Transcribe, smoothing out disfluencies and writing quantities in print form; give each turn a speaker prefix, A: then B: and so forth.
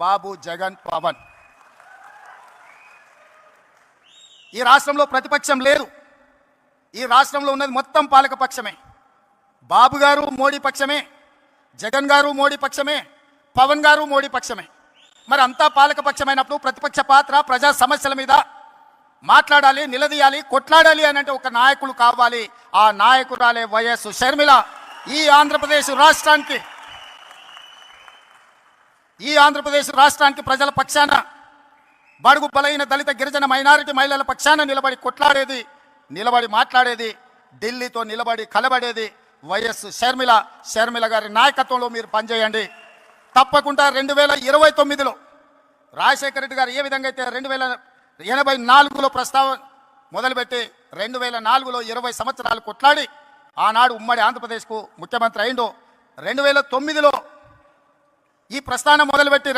A: బాబు, జగన్, పవన్. ఈ రాష్ట్రంలో ప్రతిపక్షం లేదు. ఈ రాష్ట్రంలో ఉన్నది మొత్తం పాలక పక్షమే. బాబు గారు మోడీ పక్షమే, జగన్ గారు మోడీ పక్షమే, పవన్ గారు మోడీ పక్షమే. మరి అంతా పాలక పక్షమైనప్పుడు ప్రతిపక్ష పాత్ర ప్రజా సమస్యల మీద మాట్లాడాలి, నిలదీయాలి, కొట్లాడాలి అని అంటే ఒక నాయకులు కావాలి. ఆ నాయకురాలే వైఎస్ షర్మిల. ఈ ఆంధ్రప్రదేశ్ రాష్ట్రానికి ప్రజల పక్షాన, బడుగు బలైన దళిత గిరిజన మైనారిటీ మహిళల పక్షాన నిలబడి కొట్లాడేది, నిలబడి మాట్లాడేది, ఢిల్లీతో నిలబడి కలబడేది వైఎస్ షర్మిల. షర్మిల గారి నాయకత్వంలో మీరు పనిచేయండి. తప్పకుండా 2029లో రాజశేఖర రెడ్డి గారు ఏ విధంగా అయితే 1984లో ప్రస్తావన మొదలుపెట్టి 2004లో 20 సంవత్సరాలు కొట్లాడి ఆనాడు ఉమ్మడి ఆంధ్రప్రదేశ్కు ముఖ్యమంత్రి అయిందో, 2009లో ఈ ప్రస్థానం మొదలుపెట్టి